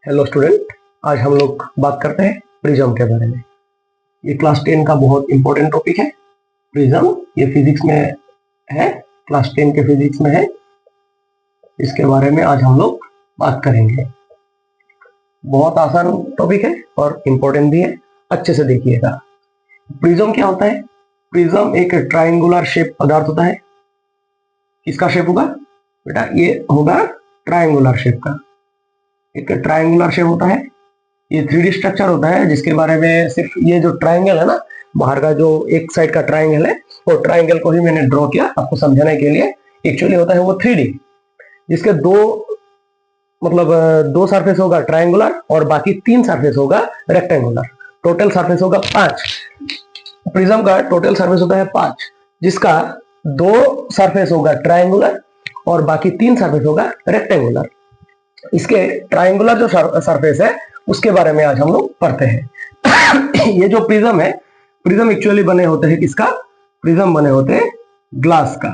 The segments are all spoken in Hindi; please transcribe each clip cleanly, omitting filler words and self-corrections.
हेलो स्टूडेंट, आज हम लोग बात करते हैं प्रिज्म के बारे में। ये क्लास 10 का बहुत इंपॉर्टेंट टॉपिक है। प्रिज्म ये फिजिक्स में है, क्लास 10 के फिजिक्स में है। इसके बारे में आज हम लोग बात करेंगे। बहुत आसान टॉपिक है और इम्पोर्टेंट भी है, अच्छे से देखिएगा। प्रिज्म क्या होता है? प्रिज्म एक ट्राइंगुलर शेप पदार्थ होता है। किसका शेप होगा बेटा? ये होगा ट्राइंगुलर शेप का। एक ट्राइंगुलर शेप होता है, ये 3D स्ट्रक्चर होता है, जिसके बारे में सिर्फ ये जो ट्राइंगल है ना, बाहर का जो एक साइड का ट्राइंगल है, वो ट्राइंगल को ही मैंने ड्रॉ किया आपको समझाने के लिए। एक्चुअली होता है वो 3D, जिसके दो सरफेस होगा ट्राइंगुलर और बाकी 3 सरफेस होगा रेक्टेंगुलर। टोटल सरफेस होगा 5। प्रिज्म का टोटल सरफेस होता है 5, जिसका 2 सरफेस होगा ट्राइंगुलर और बाकी 3 सरफेस होगा रेक्टेंगुलर। इसके ट्राइंगुलर जो सरफेस है उसके बारे में आज हम लोग पढ़ते हैं। ये जो प्रिज्म है, प्रिज्म एक्चुअली बने होते हैं किसका? प्रिज्म बने होते हैं ग्लास का।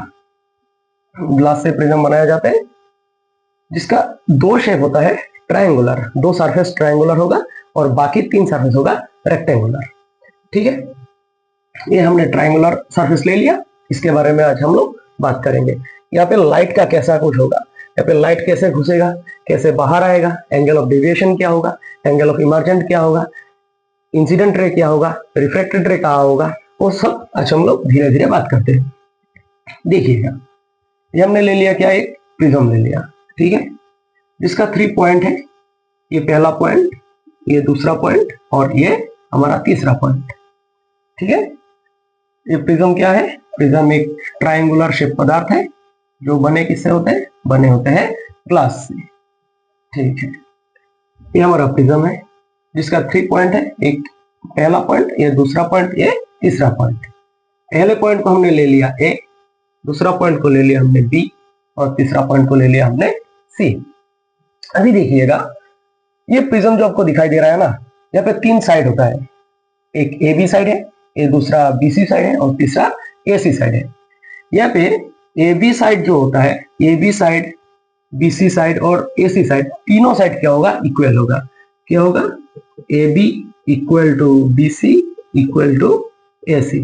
ग्लास से प्रिज्म बनाया जाता है, जिसका 2 शेप होता है ट्राइंगुलर। 2 सरफेस ट्राइंगुलर होगा और बाकी 3 सरफेस होगा रेक्टेंगुलर। ठीक है, ये हमने ट्राइंगुलर सरफेस ले लिया। इसके बारे में आज हम लोग बात करेंगे। यहाँ पे लाइट का कैसा कुछ होगा, यहाँ पे लाइट कैसे घुसेगा, कैसे बाहर आएगा, एंगल ऑफ डेविएशन क्या होगा, एंगल ऑफ इमर्जेंट क्या होगा, इंसिडेंट रे क्या होगा, रिफ्लेक्टेड रे क्या होगा, वो सब आज हम लोग धीरे धीरे बात करते हैं। देखिएगा, ये हमने ले लिया क्या? एक प्रिज्म ले लिया, ठीक है, जिसका 3 पॉइंट है। ये पहला पॉइंट, ये दूसरा पॉइंट और ये हमारा तीसरा पॉइंट। ठीक है, ये प्रिज्म क्या है? प्रिज्म एक ट्राइंगुलर शेप पदार्थ है जो बने किससे होते हैं? बने होते हैं ग्लास से। ठीक है, ये हमारा प्रिज्म है जिसका 3 पॉइंट है। एक पहला पॉइंट, ये दूसरा पॉइंट, ये तीसरा पॉइंट। पहले पॉइंट को हमने ले लिया ए, दूसरा पॉइंट को ले लिया हमने बी और तीसरा पॉइंट को ले लिया हमने सी। अभी देखिएगा, ये प्रिज्म जो आपको दिखाई दे रहा है ना, यहाँ पे 3 साइड होता है। एक ए बी साइड है, ये दूसरा बी सी साइड है और तीसरा ए सी साइड है। यहाँ पे ए बी साइड जो होता है, A B side, B C side और ए सी साइड, तीनों साइड क्या होगा? इक्वल होगा। क्या होगा? A B equal to B C equal to A C.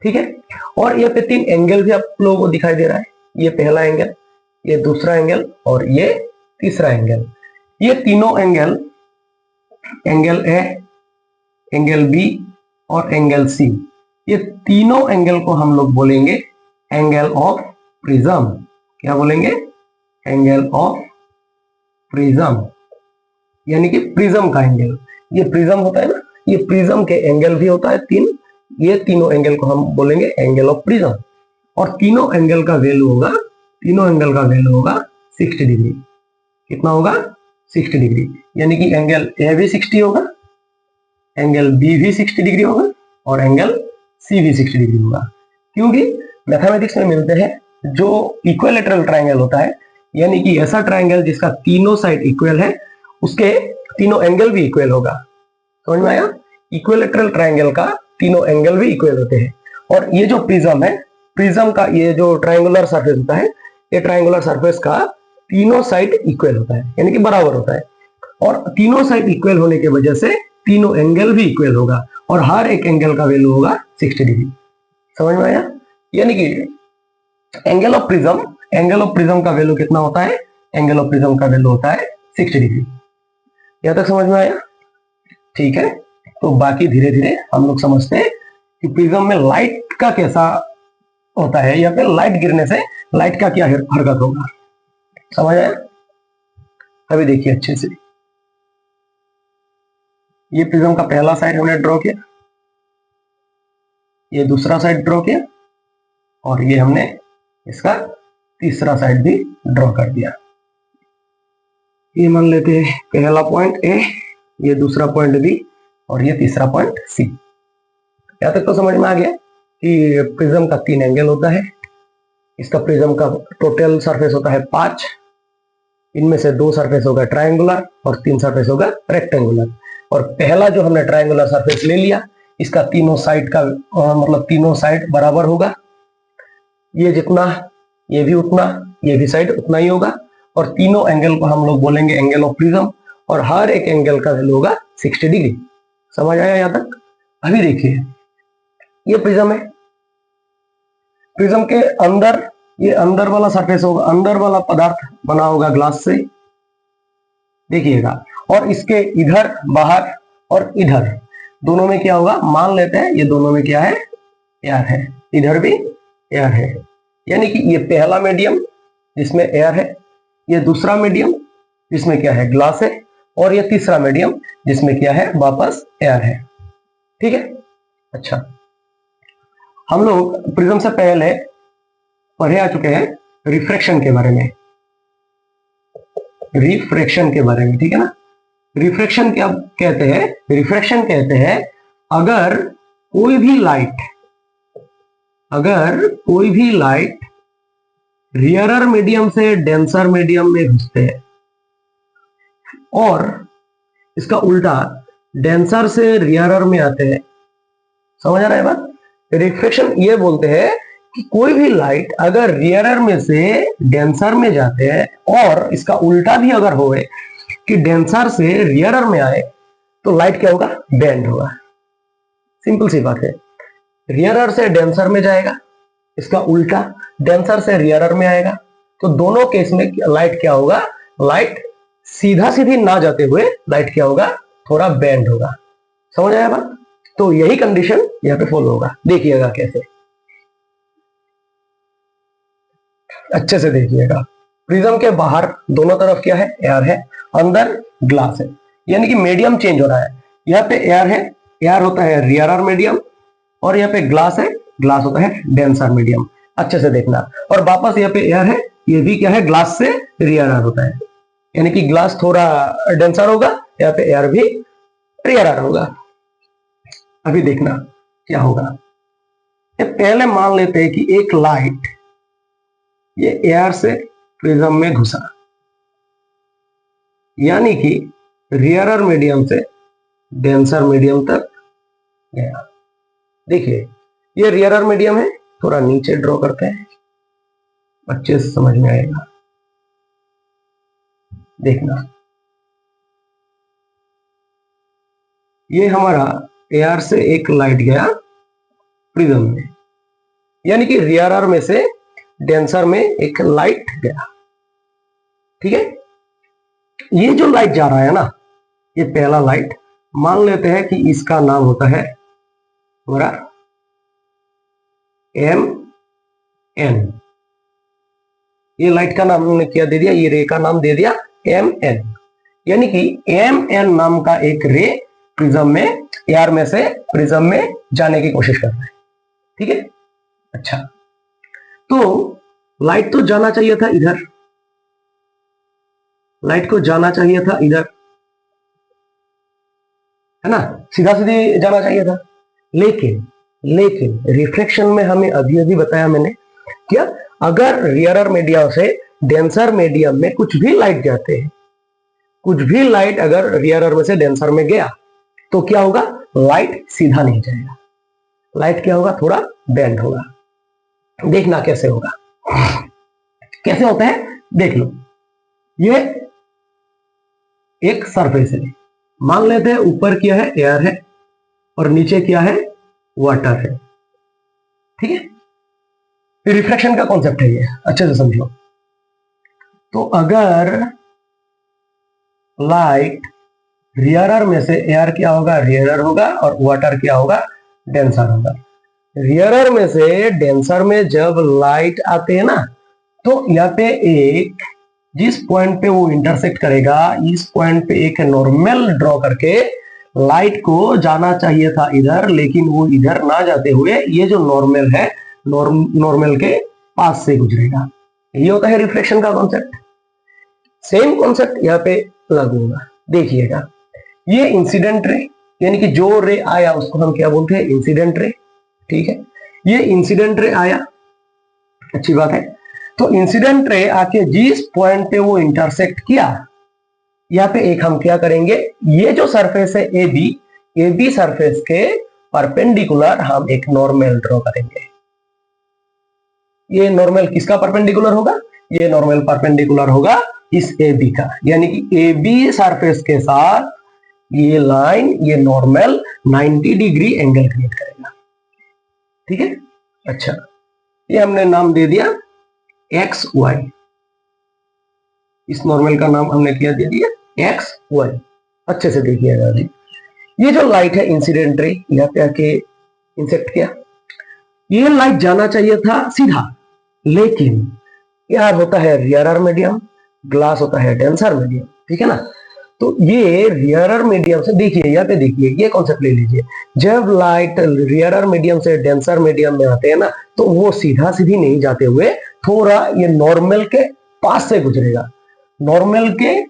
ठीक है, और यहाँ पे 3 एंगल भी आप लोगों को दिखाई दे रहा है। ये पहला एंगल, ये दूसरा एंगल और ये तीसरा एंगल। ये तीनों angle, angle A, angle B और एंगल सी, ये तीनों एंगल को हम लोग बोलेंगे एंगल ऑफ प्रिज्म। क्या बोलेंगे? एंगल ऑफ प्रिज्म, यानी कि प्रिज्म का एंगल। ये प्रिज्म होता है ना, ये प्रिज्म के एंगल भी होता है 3। ये तीनों एंगल को हम बोलेंगे एंगल ऑफ प्रिज्म। और तीनों एंगल का वैल्यू होगा, तीनों एंगल का वैल्यू होगा 60 डिग्री। कितना होगा? 60 डिग्री। यानी कि एंगल ए भी 60 होगा, एंगल बी भी 60 डिग्री होगा और एंगल सी भी 60 डिग्री होगा। क्योंकि मैथमेटिक्स में मिलते हैं जो इक्विलैटरल ट्रायंगल होता है, यानी कि ऐसा ट्रायंगल जिसका तीनों साइड इक्वल है, उसके तीनों एंगल भी इक्वल होगा। समझ में आया? इक्विलैटरल ट्रायंगल का तीनों एंगल भी इक्वल होते हैं। और ये जो प्रिज्म है, प्रिज्म का ये जो ट्रायंगुलर सरफेस होता है, ये ट्रायंगुलर सरफेस का तीनों साइड इक्वल होता है, यानी कि बराबर होता है। और तीनों साइड इक्वल होने की वजह से तीनों एंगल भी इक्वल होगा और हर एक एंगल का वैल्यू होगा 60 डिग्री। समझ में आया? यानी कि एंगल ऑफ प्रिज्म का वैल्यू कितना होता है? एंगल ऑफ प्रिज्म का वैल्यू होता है 60 डिग्री। यहां तक समझ में आया? ठीक है, तो बाकी धीरे धीरे हम लोग समझते हैं कि प्रिज्म में लाइट का कैसा होता है, या फिर लाइट गिरने से लाइट का क्या हरकत होगा। समझ आया? अभी देखिए अच्छे से, ये प्रिज्म का पहला साइड हमने ड्रॉ किया, ये दूसरा साइड ड्रॉ किया और ये हमने इसका तीसरा साइड भी ड्रॉ कर दिया। ये मान लेते हैं पहला पॉइंट ए, ये दूसरा पॉइंट बी और ये तीसरा पॉइंट सी। यहां तक तो समझ में आ गया कि प्रिज्म का 3 एंगल होता है। इसका प्रिज्म का टोटल सरफेस होता है 5। इनमें से 2 सरफेस होगा ट्रायंगुलर और 3 सरफेस होगा रेक्टेंगुलर। और पहला जो हमने ट्रायंगुलर सरफेस ले लिया, इसका तीनों साइड का मतलब तीनों साइड बराबर होगा। ये जितना, ये भी उतना, ये भी साइड उतना ही होगा। और तीनों एंगल को हम लोग बोलेंगे एंगल ऑफ प्रिज्म। और हर एक एंगल का वैल्यू होगा 60 डिग्री। समझ आया यहां तक? अभी देखिए, ये प्रिज्म है, प्रिज्म के अंदर ये अंदर वाला सरफेस होगा, अंदर वाला पदार्थ बना होगा ग्लास से, देखिएगा, और इसके इधर बाहर और इधर दोनों में क्या होगा, मान लेते हैं ये दोनों में क्या है, एयर है, इधर भी एयर है, यानी कि ये पहला मीडियम जिसमें एयर है, ये दूसरा मीडियम जिसमें क्या है, ग्लास है, और ये तीसरा मीडियम जिसमें क्या है, वापस एयर है। ठीक है, अच्छा, हम लोग प्रिज्म से पहले पढ़े आ चुके हैं रिफ्रैक्शन के बारे में, रिफ्रैक्शन के बारे में, ठीक है ना। रिफ्रैक्शन क्या कहते हैं? रिफ्रैक्शन कहते हैं अगर कोई भी लाइट रियरर मीडियम से डेंसर मीडियम में घुसते हैं और इसका उल्टा डेंसर से रियरर में आते हैं। समझ आ रहा है बात? रिफ्रैक्शन ये बोलते हैं कि कोई भी लाइट अगर रियरर में से डेंसर में जाते हैं और इसका उल्टा भी अगर होए कि डेंसर से रियरर में आए तो लाइट क्या होगा, बेंड होगा। सिंपल सी बात है, रियरर से डेंसर में जाएगा, इसका उल्टा डेंसर से रियरर में आएगा, तो दोनों केस में लाइट क्या होगा, लाइट सीधा सीधी ना जाते हुए लाइट क्या होगा, थोड़ा बेंड होगा। समझ आया बात? तो यही कंडीशन यहाँ पे फॉलो होगा। देखिएगा कैसे, अच्छे से देखिएगा। प्रिज्म के बाहर दोनों तरफ क्या है, एयर है, अंदर ग्लास है, यानी कि मीडियम चेंज हो रहा है। यहाँ पे एयर है, एयर होता है रियरर मीडियम, और यहाँ पे ग्लास है, ग्लास होता है डेंसर मीडियम। अच्छे से देखना। और वापस यहाँ पे एयर है, ये भी क्या है, ग्लास से रियरर होता है, यानी कि ग्लास थोड़ा डेंसर होगा, यहाँ पे एयर भी रियरर होगा। अभी देखना क्या होगा। पहले मान लेते हैं कि एक लाइट ये एयर से प्रिज्म में घुसा, यानी कि रियरर मीडियम से डेंसर मीडियम तक गया। देखिए ये रियरर मीडियम है, थोड़ा नीचे ड्रॉ करते हैं, अच्छे से समझ में आएगा। देखना, ये हमारा एयर से एक लाइट गया प्रिज्म में, यानी कि रियरर में से डेंसर में एक लाइट गया। ठीक है, ये जो लाइट जा रहा है ना, ये पहला लाइट, मान लेते हैं कि इसका नाम होता है हमारा एम एन। ये लाइट का नाम हमने क्या दे दिया, ये रे का नाम दे दिया एम एन, यानी कि एम एन नाम का एक रे प्रिज्म में, एयर में से प्रिज्म में जाने की कोशिश कर रहा है। ठीक है, अच्छा, तो लाइट तो जाना चाहिए था इधर, लाइट को जाना चाहिए था इधर, है ना, सीधा सीधे जाना चाहिए था। लेकिन रिफ्लेक्शन में हमें अभी अभी बताया मैंने, क्या अगर रियरर मीडियम से डेंसर मीडियम में कुछ भी लाइट जाते हैं, कुछ भी लाइट अगर रियरर में से डेंसर में गया तो क्या होगा, लाइट सीधा नहीं जाएगा, लाइट क्या होगा, थोड़ा बेंड होगा। देखना कैसे होगा, कैसे होता है, देख लो। ये एक सरफेस है, मान लेते हैं ऊपर क्या है, एयर है, और नीचे क्या है, वाटर है। ठीक है, रिफ्रैक्शन का कॉन्सेप्ट है ये, अच्छे से समझो। तो अगर लाइट रियरर में से, एयर क्या होगा, रियरर होगा, और वाटर क्या होगा, डेंसर होगा। रियरर में से डेंसर में जब लाइट आते हैं ना, तो यहाँ पे एक, जिस पॉइंट पे वो इंटरसेक्ट करेगा, इस पॉइंट पे एक नॉर्मल ड्रॉ करके लाइट को जाना चाहिए था इधर, लेकिन वो इधर ना जाते हुए ये जो नॉर्मल है, नॉर्मल के पास से गुजरेगा। ये होता है रिफ्लेक्शन का कॉन्सेप्ट। सेम कॉन्सेप्ट यहाँ पे लागू होगा। देखिएगा, ये इंसिडेंट रे, यानी कि जो रे आया उसको हम क्या बोलते हैं, इंसिडेंट रे। ठीक है, ये इंसिडेंट रे आया, अच्छी बात है। तो इंसिडेंट रे आके जिस पॉइंट पे वो इंटरसेक्ट किया, यहाँ पे एक हम क्या करेंगे, ये जो सरफेस है ए बी सरफेस के परपेंडिकुलर हम एक नॉर्मल ड्रॉ करेंगे। ये नॉर्मल किसका परपेंडिकुलर होगा, ये नॉर्मल परपेंडिकुलर होगा इस ए बी का, यानी कि ए बी सरफेस के साथ ये लाइन, ये नॉर्मल 90 डिग्री एंगल क्रिएट करेगा। ठीक है, अच्छा, ये हमने नाम दे दिया एक्स वाई, इस नॉर्मल का नाम हमने क्या दे दिया एक्स वाई। अच्छे से देखिएगा जी, ये जो लाइट है इंसिडेंट रे, यहाँ पे आके इंसेक्ट किया, ये लाइट जाना चाहिए था सीधा, लेकिन यार होता है रियरर मीडियम, ग्लास होता है डेंसर मीडियम, ठीक है ना। तो ये रियरर मीडियम से, देखिए यहाँ पे देखिए, ये कॉन्सेप्ट ले लीजिए, जब लाइट रियरर मीडियम से डेंसर मीडियम में आते हैं ना, तो वो सीधा सीधी नहीं जाते हुए थोड़ा ये नॉर्मल के पास से गुजरेगा, नॉर्मल के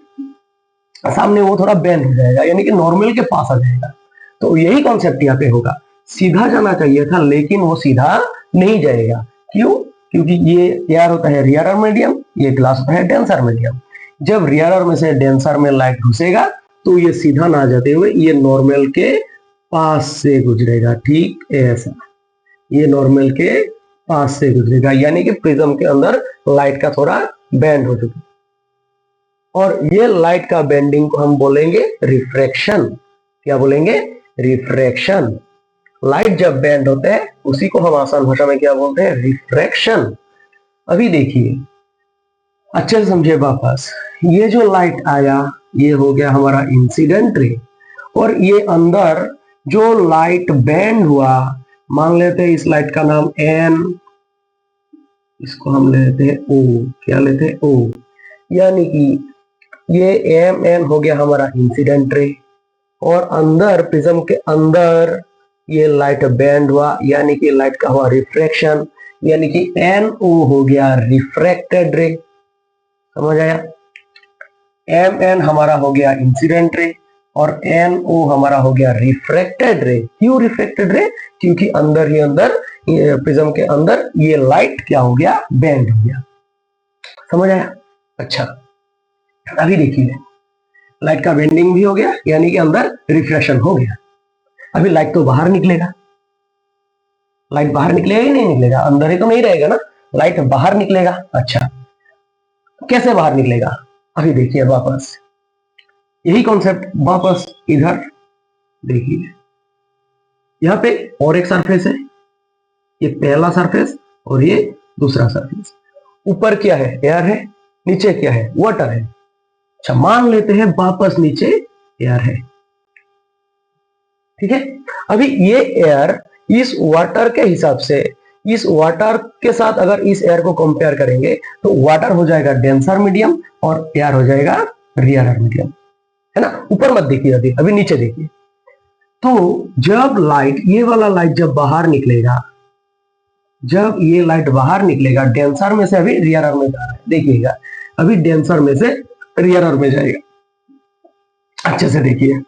सामने वो थोड़ा बेंड हो जाएगा, यानी कि नॉर्मल के पास आ जाएगा। तो यही कॉन्सेप्ट यहाँ पे होगा, सीधा जाना चाहिए था लेकिन वो सीधा नहीं जाएगा। क्यों? क्योंकि ये एयर होता है रियरर मीडियम, ये ग्लास होता है डेंसर मीडियम। जब रियरर में से डेंसर में लाइट घुसेगा तो ये सीधा ना जाते हुए ये नॉर्मल के पास से गुजरेगा, ठीक ऐसा, ये नॉर्मल के पास से गुजरेगा, यानी कि प्रिज्म के अंदर लाइट का थोड़ा बेंड हो चुका, और ये लाइट का बेंडिंग को हम बोलेंगे रिफ्रैक्शन। क्या बोलेंगे? रिफ्रैक्शन। लाइट जब बेंड होते हैं उसी को हम आसान भाषा में क्या बोलते हैं? रिफ्रैक्शन। अभी देखिए अच्छे से समझिए वापस, ये जो लाइट आया ये हो गया हमारा इंसिडेंट रे, और ये अंदर जो लाइट बेंड हुआ, मान लेते हैं इस लाइट का नाम एन, इसको हम लेते हैं ओ, क्या लेते हैं? ओ, यानी कि ये एम एन हो गया हमारा इंसिडेंट रे, और अंदर प्रिज्म के अंदर ये लाइट बेंड हुआ, यानी कि लाइट का हुआ रिफ्रैक्शन, यानी कि एन ओ हो गया रिफ्रैक्टेड रे। समझ आया? एम एन हमारा हो गया इंसिडेंट रे और एन ओ हमारा हो गया रिफ्रैक्टेड रे। क्यों रिफ्रैक्टेड रे? क्योंकि अंदर ही अंदर प्रिज्म के अंदर ये लाइट क्या हो गया? बेंड हो गया। समझ आया? अच्छा, अभी देखिए लाइट का बेंडिंग भी हो गया, यानी कि अंदर रिफ्रैक्शन हो गया। अभी लाइट तो बाहर निकलेगा, लाइट बाहर निकलेगा ही नहीं निकलेगा, अंदर ही तो नहीं रहेगा ना, लाइट बाहर निकलेगा। अच्छा, कैसे बाहर निकलेगा? अभी देखिए वापस यही कॉन्सेप्ट वापस इधर देखिए, यहाँ पे और एक सरफेस है, ये पहला सरफेस और ये दूसरा सरफेस। ऊपर क्या है? एयर है, नीचे क्या है? वाटर है। अच्छा, मान लेते हैं वापस नीचे एयर है, ठीक है। अभी ये एयर इस वाटर के हिसाब से, इस वाटर के साथ अगर इस एयर को कंपेयर करेंगे तो वाटर हो जाएगा डेंसर मीडियम और एयर हो जाएगा रियरर मीडियम, है ना। ऊपर मत देखिए, अभी नीचे देखिए। तो जब लाइट, ये वाला लाइट जब बाहर निकलेगा, जब ये लाइट बाहर निकलेगा डेंसर में से, अभी रियरर में जा रहा है, देखिएगा अभी डेंसर में से रियरर में जाएगा। अच्छे से देखिए,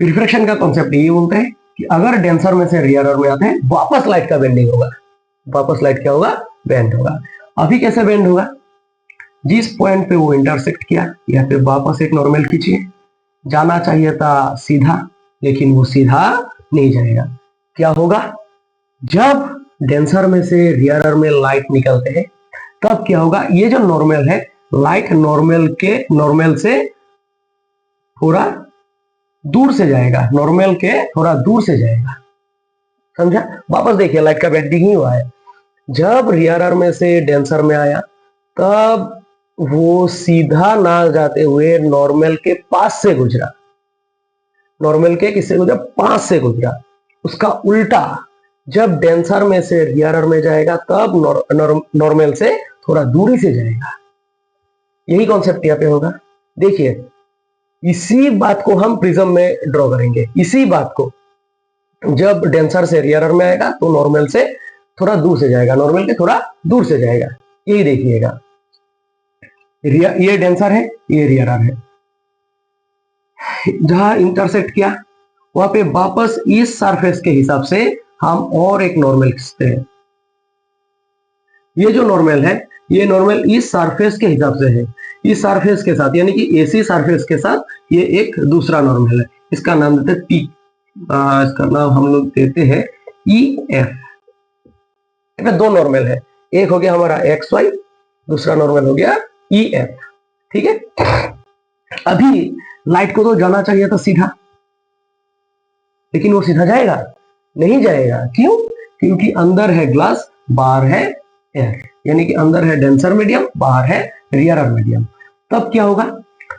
रिफ्रैक्शन का कॉन्सेप्ट ये बोलते हैं कि अगर डेंसर में से रियरर में आते हैं वापस लाइट का बेंडिंग होगा, वापस लाइट क्या होगा? बेंड होगा। अभी कैसे बेंड होगा? जिस पॉइंट पे वो इंटरसेक्ट किया या फिर वापस एक नॉर्मल खींचिए, जाना चाहिए था सीधा लेकिन वो सीधा नहीं जाएगा। क्या होगा? जब डेंसर में से रियरर में लाइट निकलते हैं तब क्या होगा? ये जो नॉर्मल है, लाइट नॉर्मल से थोड़ा दूर से जाएगा, नॉर्मल के थोड़ा दूर से जाएगा। समझा? वापस देखिए लाइट का बेंडिंग ही हुआ है। जब रियरर में से डेंसर में आया तब वो सीधा ना जाते हुए नॉर्मल के पास से गुजरा, नॉर्मल के किससे गुजरा? पास से गुजरा। उसका उल्टा जब डेंसर में से रियरर में जाएगा तब नॉर्मल से थोड़ा दूरी से जाएगा। यही कॉन्सेप्ट यहाँ पे होगा। देखिए इसी बात को हम प्रिज्म में ड्रॉ करेंगे, इसी बात को, जब डेंसर से रियरर में आएगा तो नॉर्मल से थोड़ा दूर से जाएगा, नॉर्मल के थोड़ा दूर से जाएगा। यही देखिएगा, ये डेंसर है, ये रियरर है, जहां इंटरसेक्ट किया वहां पे वापस इस सरफेस के हिसाब से हम और एक नॉर्मल खींचते हैं। ये जो नॉर्मल है, ये नॉर्मल इस सरफेस के हिसाब से है, इस सरफेस के साथ, यानी कि एसी सरफेस के साथ ये एक दूसरा नॉर्मल है, इसका नाम देते हैं पी, इसका नाम हम लोग देते हैं ई एफ। दो नॉर्मल है, एक हो गया हमारा एक्स वाई, दूसरा नॉर्मल हो गया ई एफ। ठीक है। अभी लाइट को तो जाना चाहिए था सीधा, लेकिन वो सीधा जाएगा नहीं जाएगा। क्यों? क्योंकि अंदर है ग्लास, बाहर है एयर, यानी कि अंदर है डेंसर मीडियम, बाहर है रियरर मीडियम। तब क्या होगा,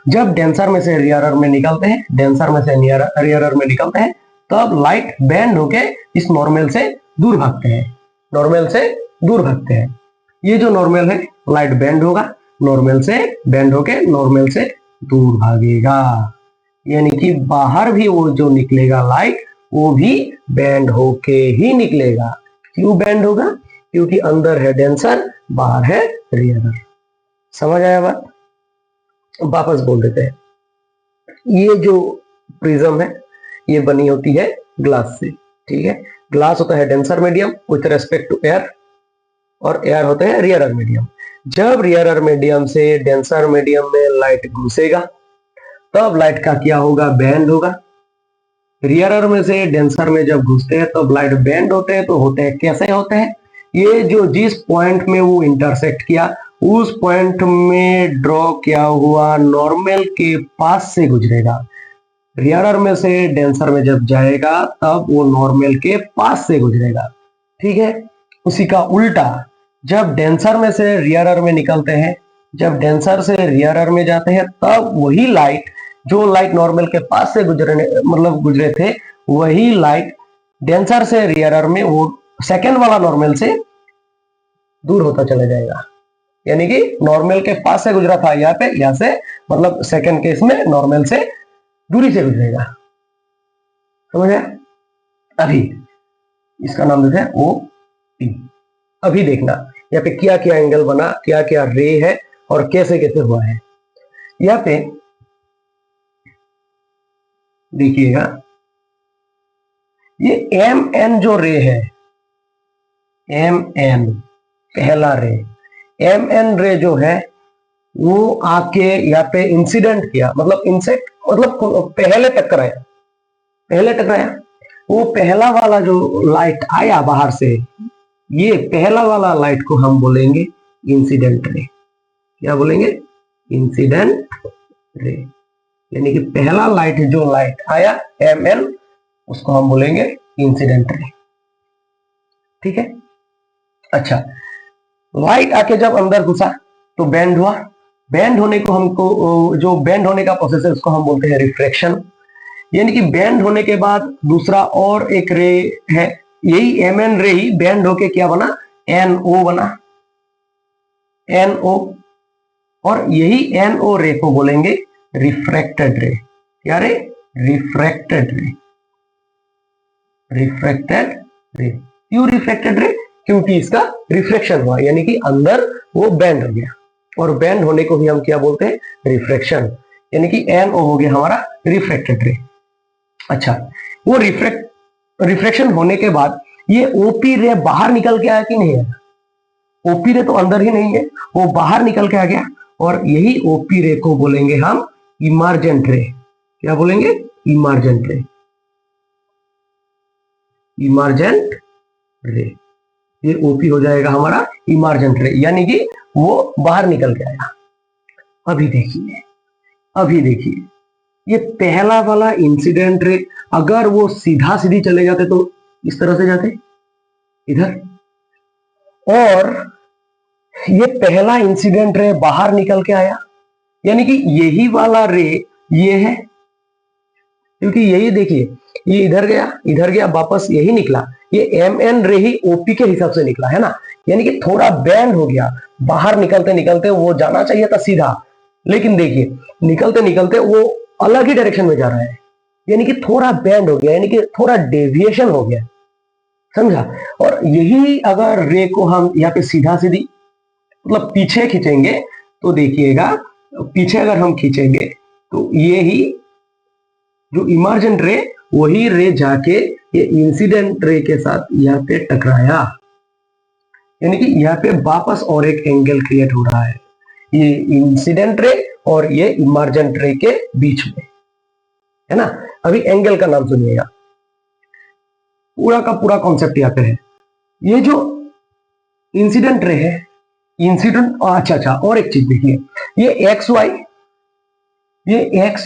जब डेंसर में से रियरर में निकलते हैं, डेंसर में से रियरर में निकलते हैं, तब लाइट बैंड होके इस नॉर्मल से दूर भागते हैं, नॉर्मल से दूर भागते हैं। ये जो नॉर्मल है, लाइट बैंड होगा, नॉर्मल से बैंड होके नॉर्मल से दूर भागेगा, यानी कि बाहर भी वो जो निकलेगा लाइट, वो भी बैंड होके ही निकलेगा। क्यों बैंड होगा? क्योंकि अंदर है डेंसर, बाहर है रियरर। समझ आया बात? वापस बोल देते हैं। ये जो प्रिज्म है, ये बनी होती है ग्लास से, ठीक है। ग्लास होता है denser medium with respect to air, और एयर होते हैं रियरर मीडियम। जब रियरर मीडियम से डेंसर मीडियम में लाइट घुसेगा, तब लाइट का क्या होगा, बैंड होगा। रियरर में से डेंसर में जब घुसते हैं तब लाइट बैंड होते हैं। तो होते हैं कैसे होते हैं, ये जो जिस पॉइंट में वो इंटरसेक्ट किया, उस पॉइंट में ड्रॉ किया हुआ नॉर्मल के पास से गुजरेगा। रियरर में से डेंसर में जब जाएगा तब वो नॉर्मल के पास से गुजरेगा, ठीक है। उसी का उल्टा, जब डेंसर में से रियरर में निकलते हैं, जब डेंसर से रियरर में जाते हैं, तब वही लाइट, जो लाइट नॉर्मल के पास से गुजरे थे, वही लाइट डेंसर से रियरर में वो सेकेंड वाला नॉर्मल से दूर होता चला जाएगा। यानी कि नॉर्मल के पास से गुजरा था यहाँ पे, यहाँ से मतलब सेकेंड केस में नॉर्मल से दूरी से गुजरेगा। समझ आया? अभी इसका नाम देते हैं ओ पी। अभी देखना यहाँ पे क्या क्या एंगल बना, क्या क्या रे है और कैसे कैसे हुआ है। यहाँ पे देखिएगा, ये एम एन जो रे है, एम एन पहला रे, एम एन रे जो है वो आके यहाँ पे इंसिडेंट किया, मतलब इंसेक्ट मतलब पहले टकराया, पहले टकराया। वो पहला वाला जो लाइट आया बाहर से, ये पहला वाला लाइट को हम बोलेंगे इंसिडेंट रे। क्या बोलेंगे? Incident ray. यानी कि पहला लाइट जो लाइट आया एम एन, उसको हम बोलेंगे इंसिडेंट रे, ठीक है। अच्छा, लाइट आके जब अंदर घुसा तो बैंड हुआ। बैंड होने को हमको, जो बैंड होने का प्रोसेस है उसको हम बोलते हैं रिफ्रैक्शन। यानी कि बैंड होने के बाद दूसरा और एक रे है, यही एम एन रे ही बैंड होके क्या बना, एन ओ बना, एन ओ। और यही एन ओ रे को बोलेंगे रिफ्रैक्टेड रे। क्या रे? रिफ्रैक्टेड रे, रिफ्रैक्टेड रे। क्यों रिफ्रैक्टेड रे? क्योंकि इसका रिफ्लेक्शन हुआ, यानी कि अंदर वो बैंड हो गया। और बैंड होने को भी हम क्या बोलते हैं? रिफ्रैक्शन। यानी कि एन ओ हो गया हमारा रिफ्रैक्टेड रे। अच्छा, वो रिफ्रैक्शन होने के बाद ये ओपी रे बाहर निकल के आया कि नहीं आया? ओपी रे तो अंदर ही नहीं है, वो बाहर निकल के आ गया। और यही ओपी रे को बोलेंगे हम इमर्जेंट रे। क्या बोलेंगे? इमर्जेंट रे, इमर्जेंट रे। ये ओपी हो जाएगा हमारा इमर्जेंट रे, यानी कि वो बाहर निकल के आया। अभी देखिए, अभी देखिए, ये पहला वाला इंसिडेंट रे, अगर वो सीधा सीधी चले जाते तो इस तरह से जाते इधर, और ये पहला इंसिडेंट रे बाहर निकल के आया, यानी कि यही वाला रे ये है, क्योंकि यही देखिए, ये इधर गया वापस यही निकला। ये एम एन रे ही ओपी के हिसाब से निकला है ना, यानी कि थोड़ा बैंड हो गया। बाहर निकलते निकलते वो जाना चाहिए था सीधा, लेकिन देखिए निकलते निकलते वो अलग ही डायरेक्शन में जा रहा है, यानी कि थोड़ा बैंड हो गया, यानी कि थोड़ा डेविएशन हो गया। समझा? और यही अगर रे को हम यहाँ पे सीधा सीधी मतलब पीछे खींचेंगे तो देखिएगा, पीछे अगर हम खींचेंगे तो ये ही जो इमर्जेंट रे, वही रे जाके ये इंसिडेंट रे के साथ यहाँ पे टकराया, यानी कि यहाँ पे वापस और एक एंगल क्रिएट हो रहा है, ये इंसिडेंट रे और ये इमर्जेंट रे के बीच में, है ना। अभी एंगल का नाम सुनिएगा, पूरा का पूरा कॉन्सेप्ट यहाँ पे है। ये जो इंसिडेंट रे है, इंसिडेंट, अच्छा अच्छा, और एक चीज देखिए, ये एक्स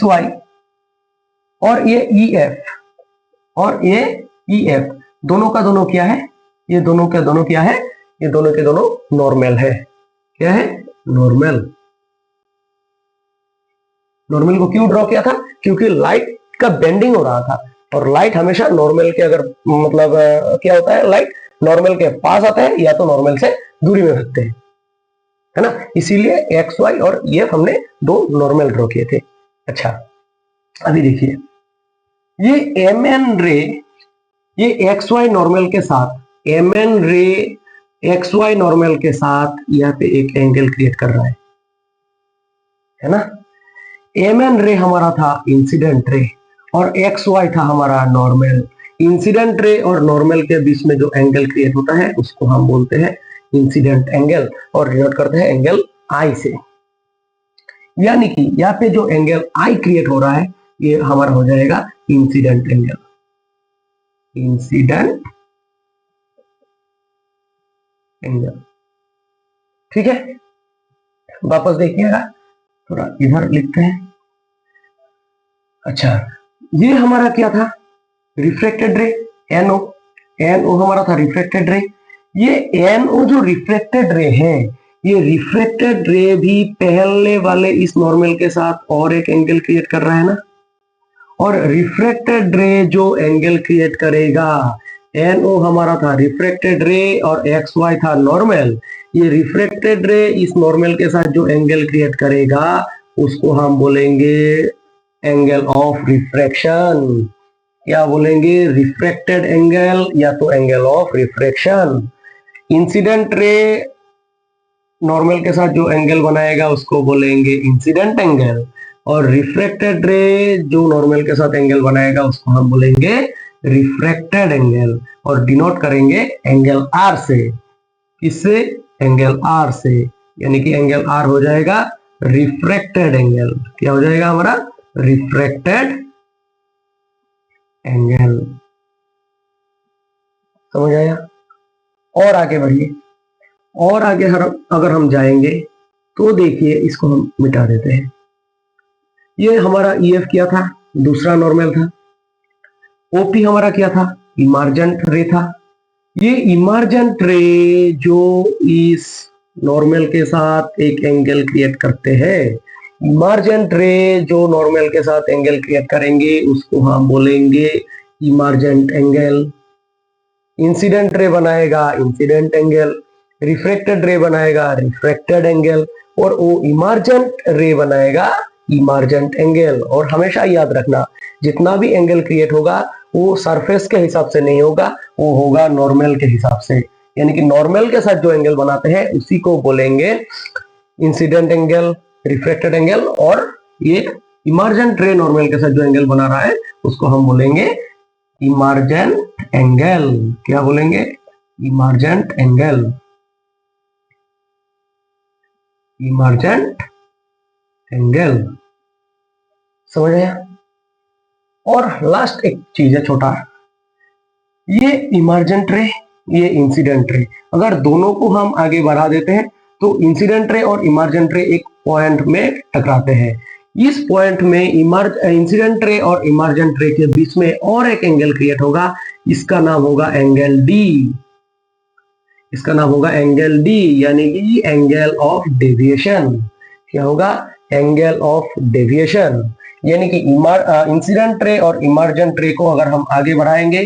वाई और ये ई एफ और ये ई एफ दोनों का दोनों क्या है, ये दोनों का दोनों क्या है, ये दोनों के दोनों नॉर्मल है। क्या है? नॉर्मल। नॉर्मल को क्यों ड्रॉ किया था? क्योंकि लाइट का बेंडिंग हो रहा था, और लाइट हमेशा नॉर्मल के अगर मतलब क्या होता है, लाइट नॉर्मल के पास आता है या तो नॉर्मल से दूरी में भागते हैं, है ना। इसीलिए एक्स वाई और ये हमने दो नॉर्मल ड्रॉ किए थे। अच्छा, अभी देखिए ये एम एन रे, ये एक्स वाई नॉर्मल के साथ एम एन रे एक्स वाई नॉर्मल के साथ यहाँ पे एक एंगल क्रिएट कर रहा है ना। एम एन रे हमारा था इंसिडेंट रे और एक्स वाई था हमारा नॉर्मल। इंसिडेंट रे और नॉर्मल के बीच में जो एंगल क्रिएट होता है उसको हम बोलते हैं इंसिडेंट एंगल, और डिनोट करते हैं एंगल आई से। यानी कि यहाँ पे जो एंगल आई क्रिएट हो रहा है ये हमारा हो जाएगा इंसिडेंट एंगल। इंसिडेंट एंगल, ठीक है। वापस देखिएगा, थोड़ा इधर लिखते हैं। अच्छा, ये हमारा क्या था? Reflected ray, NO. एनओ हमारा था रिफ्लेक्टेड रे। ये एनओ जो रिफ्लेक्टेड रे है, ये रिफ्लेक्टेड रे भी पहले वाले इस नॉर्मल के साथ और एक एंगल क्रिएट कर रहा है ना। और रिफ्लेक्टेड रे जो एंगल क्रिएट करेगा, एनओ हमारा था रिफ्लेक्टेड रे और एक्स वाई था नॉर्मल। ये रिफ्लेक्टेड रे इस नॉर्मल के साथ जो एंगल क्रिएट करेगा उसको हम बोलेंगे एंगल ऑफ रिफ्रैक्शन। क्या बोलेंगे? रिफ्रैक्टेड एंगल या तो angle of refraction. Incident ray normal के साथ जो एंगल बनाएगा उसको बोलेंगे इंसिडेंट एंगल, और रिफ्रैक्टेड रे जो नॉर्मल के साथ एंगल बनाएगा उसको हम बोलेंगे रिफ्रैक्टेड एंगल, और डिनोट करेंगे एंगल आर से। किससे? एंगल आर से। यानी कि एंगल आर हो जाएगा रिफ्रैक्टेड एंगल। क्या हो जाएगा हमारा? Refracted angle. समझ आया? और आगे बढ़िए, और आगे अगर हम जाएंगे तो देखिए, इसको हम मिटा देते हैं। ये हमारा ईएफ क्या था? दूसरा नॉर्मल था। ओपी हमारा क्या था? इमर्जेंट रे था। ये इमर्जेंट रे जो इस नॉर्मल के साथ एक एंगल क्रिएट करते हैं, इमर्जेंट रे जो नॉर्मल के साथ एंगल क्रिएट करेंगे उसको हम बोलेंगे इमर्जेंट एंगल। इंसिडेंट रे बनाएगा इंसिडेंट एंगल, रिफ्रैक्टेड रे बनाएगा रिफ्रैक्टेड एंगल, और वो इमर्जेंट रे बनाएगा इमर्जेंट एंगल। और हमेशा याद रखना, जितना भी एंगल क्रिएट होगा वो सरफेस के हिसाब से नहीं होगा, वो होगा नॉर्मल के हिसाब से। यानी कि नॉर्मल के साथ जो एंगल बनाते हैं उसी को बोलेंगे इंसिडेंट एंगल, रिफ्रैक्टेड एंगल, और ये इमर्जेंट रे नॉर्मल के साथ जो एंगल बना रहा है उसको हम बोलेंगे इमर्जेंट एंगल। क्या बोलेंगे? Emergent angle. Emergent angle. समझ आया? और लास्ट एक चीज है छोटा, ये इमर्जेंट रे, ये इंसिडेंट रे, अगर दोनों को हम आगे बढ़ा देते हैं तो इंसिडेंट रे और इमर्जेंट रे एक पॉइंट में टकराते हैं। इस पॉइंट में इंसिडेंट रे और इमर्जेंट रे के बीच में और एक एंगल क्रिएट होगा, इसका नाम होगा एंगल डी। इसका नाम होगा एंगल डी, यानी कि एंगल ऑफ डेविएशन। क्या होगा? Angle of deviation. यानी कि इंसिडेंट रे और इमर्जेंट रे को अगर हम आगे बढ़ाएंगे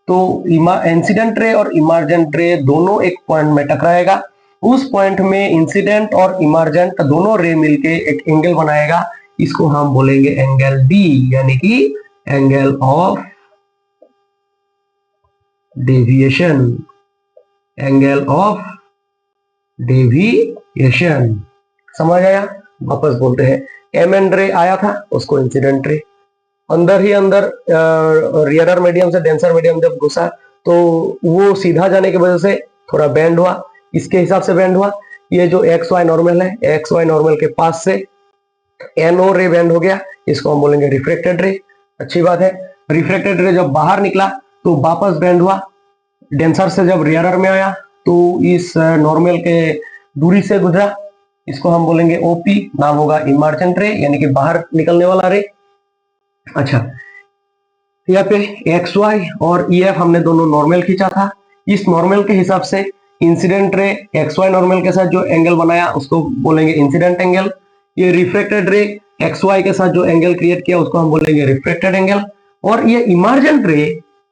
तो इंसिडेंट रे और इमर्जेंट रे दोनों एक पॉइंट में टकराएगा। उस पॉइंट में इंसिडेंट और इमर्जेंट दोनों रे मिलके एक एंगल बनाएगा, इसको हम बोलेंगे एंगल डी, यानी कि angle of deviation. Angle of deviation. समझ आया? वापस बोलते हैं, एम एन रे आया था उसको इंसिडेंट रे, अंदर ही अंदर रियरर मीडियम से डेंसर मीडियम जब घुसा तो वो सीधा जाने की वजह से थोड़ा बैंड हुआ, इसके हिसाब से बैंड हुआ। ये जो एक्स वाई नॉर्मल है, एक्स वाई नॉर्मल के पास से एनओ रे बैंड हो गया, इसको हम बोलेंगे रिफ्लेक्टेड रे। अच्छी बात है। रिफ्लेक्टेड रे जब बाहर निकला तो वापस बैंड हुआ, डेंसर से जब रियरर में आया तो इस नॉर्मल के दूरी से गुजरा, इसको हम बोलेंगे ओपी, नाम होगा इमर्जेंट रे यानी कि बाहर निकलने वाला रे। अच्छा, यहाँ पे एक्स वाई और ई एफ हमने दोनों नॉर्मल खींचा था। इस नॉर्मल के हिसाब से incident ray x Y normal के साथ जो एंगल बनाया उसको बोलेंगे इंसिडेंट एंगल। ये रिफ्लेक्टेड रे एक्स वाई के साथ जो एंगल क्रिएट किया उसको हम बोलेंगे रिफ्लेक्टेड एंगल। और ये इमर्जेंट रे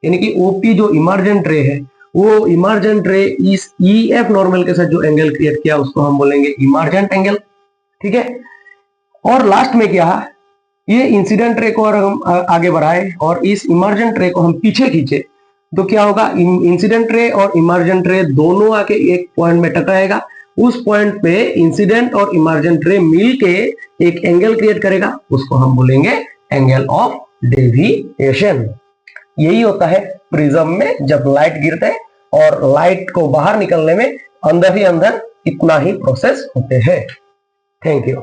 यानी कि ओपी जो इमर्जेंट रे है, वो इमर्जेंट रे इस ई एफ नॉर्मल के साथ जो एंगल क्रिएट किया उसको हम बोलेंगे इमर्जेंट एंगल। ठीक है, और लास्ट में क्या, ये इंसिडेंट रे को और हम आगे बढ़ाए और इस इमर्जेंट रे को हम पीछे खींचे तो क्या होगा, इंसिडेंट रे और इमर्जेंट रे दोनों आके एक पॉइंट में टकराएगा। उस पॉइंट पे इंसिडेंट और इमर्जेंट रे मिलके एक एंगल क्रिएट करेगा, उसको हम बोलेंगे एंगल ऑफ डेविएशन। यही होता है प्रिज्म में जब लाइट गिरते हैं, और लाइट को बाहर निकलने में अंदर ही अंदर इतना ही प्रोसेस होते हैं। Thank you.